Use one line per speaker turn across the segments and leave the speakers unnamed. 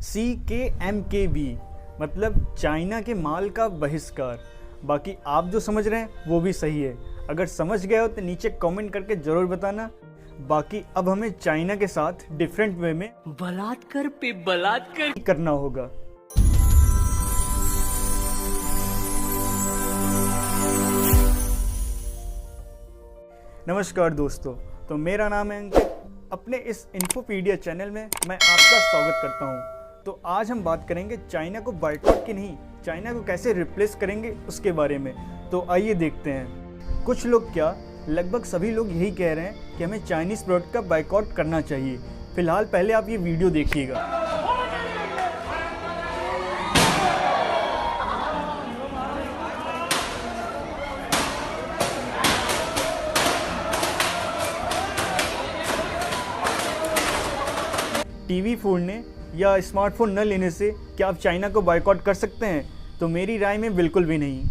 CKMKB मतलब China के माल का बहिष्कार। बाकी आप जो समझ रहे हैं वो भी सही है। अगर समझ गए हो तो नीचे कमेंट करके ज़रूर बताना। बाकी अब हमें चाइना के साथ डिफरेंट वे में
बलात्कार पे बलात्कार
करना होगा। नमस्कार दोस्तों, तो मेरा नाम है अंकित। अपने इस इन्फोपीडिया चैनल में मैं आपका स्वागत करता हूं। तो आज हम बात करेंगे चाइना को बायकॉट की नहीं, चाइना को कैसे रिप्लेस करेंगे उसके बारे में। तो आइए देखते हैं। कुछ लोग क्या, लगभग सभी लोग यही कह रहे हैं कि हमें चाइनीज़ प्रोडक्ट का बायकॉट करना चाहिए। फिलहाल पहले आप ये वीडियो देखिएगा। टीवी फोड़ने या स्मार्टफोन न लेने से क्या आप चाइना को बायकॉट कर सकते हैं? तो मेरी राय में बिल्कुल भी नहीं।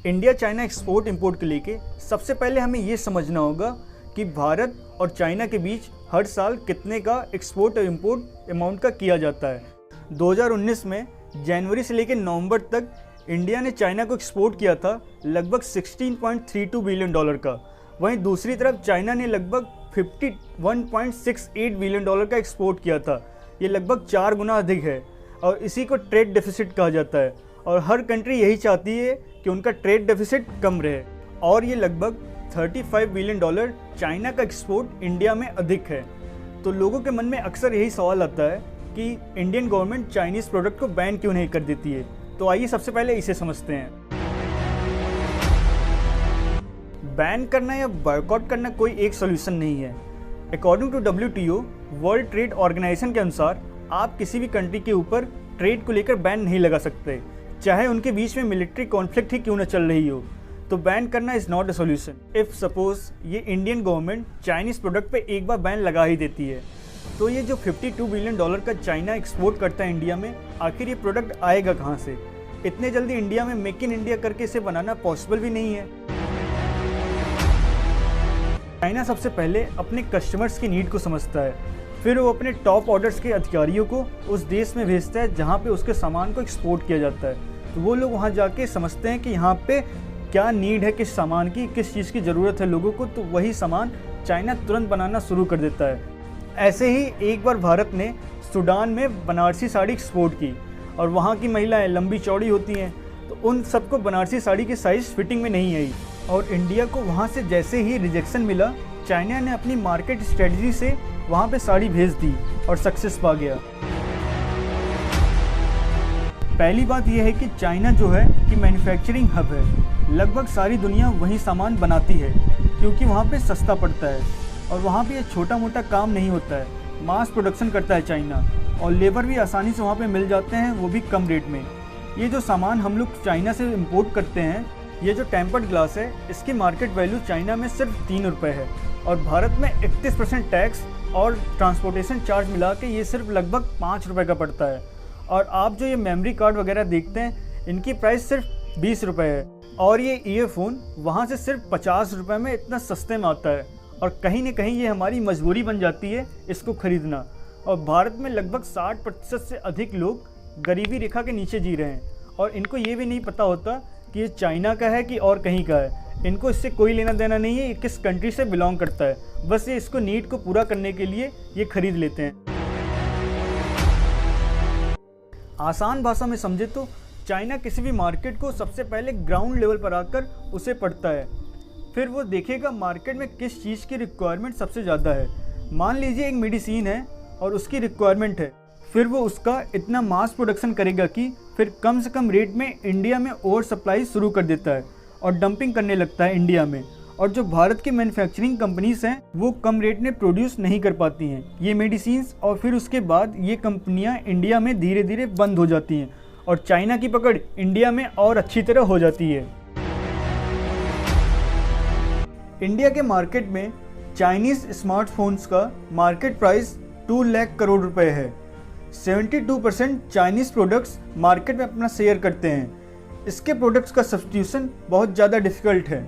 इंडिया चाइना एक्सपोर्ट इंपोर्ट को लेके सबसे पहले हमें ये समझना होगा कि भारत और चाइना के बीच हर साल कितने का एक्सपोर्ट और इंपोर्ट अमाउंट का किया जाता है। 2019 में जनवरी से लेकर नवंबर तक इंडिया ने चाइना को एक्सपोर्ट किया था लगभग $16.32 बिलियन का। वहीं दूसरी तरफ चाइना ने लगभग $51.68 बिलियन का एक्सपोर्ट किया था। ये लगभग 4 गुना अधिक है और इसी को ट्रेड डेफिसिट कहा जाता है। और हर कंट्री यही चाहती है कि उनका ट्रेड डेफिसिट कम रहे। और ये लगभग $35 बिलियन चाइना का एक्सपोर्ट इंडिया में अधिक है। तो लोगों के मन में अक्सर यही सवाल आता है कि इंडियन गवर्नमेंट चाइनीज़ प्रोडक्ट को बैन क्यों नहीं कर देती है। तो आइए सबसे पहले इसे समझते हैं। बैन करना या बायकॉट करना कोई एक सोल्यूशन नहीं है। According to WTO world trade organisation के अनुसार आप किसी भी कंट्री के ऊपर ट्रेड को लेकर बैन नहीं लगा सकते, चाहे उनके बीच में मिलिट्री कॉन्फ्लिक्ट ही क्यों न चल रही हो। तो बैन करना is not a solution. If suppose ये इंडियन गवर्नमेंट चाइनीज़ प्रोडक्ट पे एक बार बैन लगा ही देती है, तो ये जो $52 बिलियन का चाइना एक्सपोर्ट करता है इंडिया में, आखिर ये प्रोडक्ट आएगा कहाँ से? इतने जल्दी इंडिया में मेक इन इंडिया करके इसे बनाना पॉसिबल भी नहीं है। चाइना सबसे पहले अपने कस्टमर्स की नीड को समझता है, फिर वो अपने टॉप ऑर्डर्स के अधिकारियों को उस देश में भेजता है जहाँ पे उसके सामान को एक्सपोर्ट किया जाता है। तो वो लोग वहाँ जाके समझते हैं कि यहाँ पे क्या नीड है, किस सामान की, किस चीज़ की ज़रूरत है लोगों को, तो वही सामान चाइना तुरंत बनाना शुरू कर देता है। ऐसे ही एक बार भारत ने सूडान में बनारसी साड़ी एक्सपोर्ट की और वहाँ की महिलाएँ लंबी चौड़ी होती हैं, तो उन सबको बनारसी साड़ी की साइज़ फिटिंग में नहीं आई और इंडिया को वहाँ से जैसे ही रिजेक्शन मिला, चाइना ने अपनी मार्केट स्ट्रेटजी से वहाँ पे साड़ी भेज दी और सक्सेस पा गया। पहली बात यह है कि चाइना जो है कि मैन्युफैक्चरिंग हब है। लगभग सारी दुनिया वहीं सामान बनाती है क्योंकि वहाँ पे सस्ता पड़ता है और वहाँ पे ये छोटा मोटा काम नहीं होता है। मास प्रोडक्शन करता है चाइना और लेबर भी आसानी से वहाँ पे मिल जाते हैं, वो भी कम रेट में। ये जो सामान हम लोग चाइना से इम्पोर्ट करते हैं, ये जो टेम्पर्ड ग्लास है, इसकी मार्केट वैल्यू चाइना में सिर्फ ₹3 है और भारत में 31% टैक्स और ट्रांसपोर्टेशन चार्ज मिला के ये सिर्फ लगभग ₹5 का पड़ता है। और आप जो ये मेमोरी कार्ड वगैरह देखते हैं, इनकी प्राइस सिर्फ ₹20 है और ये ईयरफोन वहाँ से सिर्फ ₹50 में इतना सस्ते में आता है। और कहीं ना कहीं ये हमारी मजबूरी बन जाती है इसको ख़रीदना। और भारत में लगभग 60% से अधिक लोग गरीबी रेखा के नीचे जी रहे हैं और इनको ये भी नहीं पता होता कि ये चाइना का है कि और कहीं का है। इनको इससे कोई लेना देना नहीं है, ये किस कंट्री से बिलोंग करता है। बस ये इसको नीड को पूरा करने के लिए ये खरीद लेते हैं। आसान भाषा में समझे तो चाइना किसी भी मार्केट को सबसे पहले ग्राउंड लेवल पर आकर उसे पढ़ता है, फिर वो देखेगा मार्केट में किस चीज़ की रिक्वायरमेंट सबसे ज़्यादा है। मान लीजिए एक मेडिसिन है और उसकी रिक्वायरमेंट है, फिर वो उसका इतना मास प्रोडक्शन करेगा कि फिर कम से कम रेट में इंडिया में ओवर सप्लाई शुरू कर देता है और डंपिंग करने लगता है इंडिया में। और जो भारत की मैन्युफैक्चरिंग कंपनीज हैं, वो कम रेट में प्रोड्यूस नहीं कर पाती हैं ये मेडिसिन्स, और फिर उसके बाद ये कंपनियां इंडिया में धीरे धीरे बंद हो जाती हैं और चाइना की पकड़ इंडिया में और अच्छी तरह हो जाती है। इंडिया के मार्केट में चाइनीज़ स्मार्टफोन्स का मार्केट प्राइस 2 लाख करोड़ रुपए है। 72% चाइनीज़ प्रोडक्ट्स मार्केट में अपना शेयर करते हैं। इसके प्रोडक्ट्स का सब्स्टिट्यूशन बहुत ज़्यादा डिफ़िकल्ट है।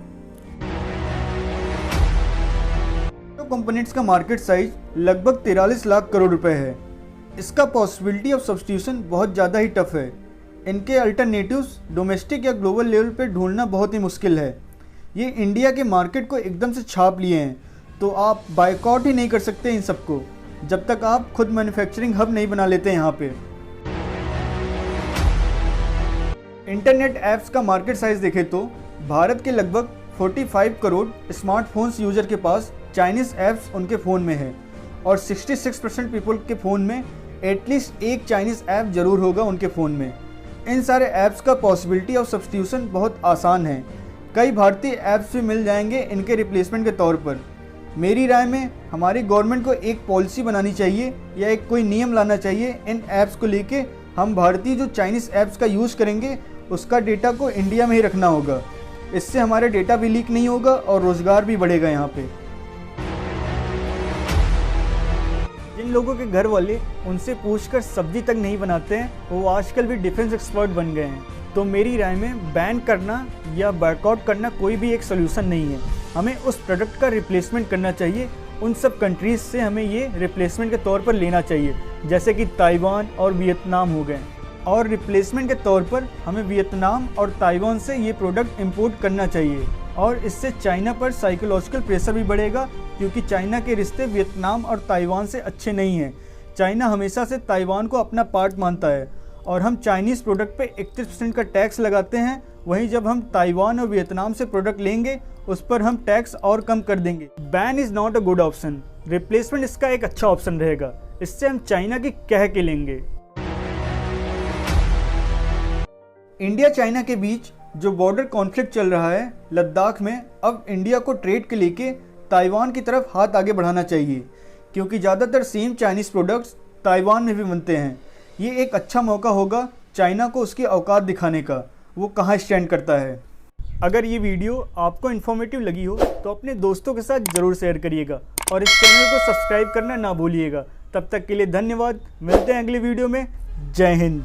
तो कंपोनेंट्स का मार्केट साइज लगभग 43 लाख करोड़ रुपए है। इसका पॉसिबिलिटी ऑफ सब्स्टिट्यूशन बहुत ज़्यादा ही टफ है। इनके अल्टरनेटिव्स डोमेस्टिक या ग्लोबल लेवल पे ढूंढना बहुत ही मुश्किल है। ये इंडिया के मार्केट को एकदम से छाप लिए हैं, तो आप बायकॉट ही नहीं कर सकते इन सबको जब तक आप खुद मैन्युफैक्चरिंग हब नहीं बना लेते यहाँ पे। इंटरनेट ऐप्स का मार्केट साइज देखें तो भारत के लगभग 45 करोड़ स्मार्टफोन्स यूजर के पास चाइनीज़ ऐप्स उनके फ़ोन में है और 66% पीपल के फ़ोन में एटलीस्ट एक चाइनीज़ ऐप ज़रूर होगा उनके फ़ोन में। इन सारे ऐप्स का पॉसिबिलिटी ऑफ सब्स्टिट्यूशन बहुत आसान है। कई भारतीय ऐप्स भी मिल जाएंगे इनके रिप्लेसमेंट के तौर पर। मेरी राय में हमारी गवर्नमेंट को एक पॉलिसी बनानी चाहिए या एक कोई नियम लाना चाहिए इन ऐप्स को लेके। हम भारतीय जो चाइनीज़ ऐप्स का यूज़ करेंगे उसका डेटा को इंडिया में ही रखना होगा। इससे हमारा डेटा भी लीक नहीं होगा और रोज़गार भी बढ़ेगा यहाँ पे। जिन लोगों के घर वाले उनसे पूछकर सब्जी तक नहीं बनाते हैं वो आजकल भी डिफेंस एक्सपर्ट बन गए हैं। तो मेरी राय में बैन करना या बायकॉट करना कोई भी एक सोल्यूशन नहीं है। हमें उस प्रोडक्ट का रिप्लेसमेंट करना चाहिए। उन सब कंट्रीज़ से हमें ये रिप्लेसमेंट के तौर पर लेना चाहिए, जैसे कि ताइवान और वियतनाम हो गए। और रिप्लेसमेंट के तौर पर हमें वियतनाम और ताइवान से ये प्रोडक्ट इंपोर्ट करना चाहिए। और इससे चाइना पर साइकोलॉजिकल प्रेशर भी बढ़ेगा, क्योंकि चाइना के रिश्ते वियतनाम और ताइवान से अच्छे नहीं हैं। चाइना हमेशा से ताइवान को अपना पार्ट मानता है और हम चाइनीज़ प्रोडक्ट पे 31% का टैक्स लगाते हैं। वहीं जब हम ताइवान और वियतनाम से प्रोडक्ट लेंगे उस पर हम टैक्स और कम कर देंगे। Ban is not a good option. Replacement इसका एक अच्छा ऑप्शन रहेगा। इससे हम चाइना की कह के लेंगे। इंडिया चाइना के बीच जो बॉर्डर कॉन्फ्लिक्ट चल रहा है लद्दाख में, अब इंडिया को ट्रेड के लेके ताइवान की तरफ हाथ आगे बढ़ाना चाहिए, क्योंकि ज़्यादातर सेम चाइनीज़ प्रोडक्ट्स ताइवान में भी बनते हैं। ये एक अच्छा मौका होगा चाइना को उसकी औकात दिखाने का, वो कहाँ स्टैंड करता है। अगर ये वीडियो आपको इन्फॉर्मेटिव लगी हो तो अपने दोस्तों के साथ ज़रूर शेयर करिएगा और इस चैनल को सब्सक्राइब करना ना भूलिएगा। तब तक के लिए धन्यवाद। मिलते हैं अगले वीडियो में। जय हिंद।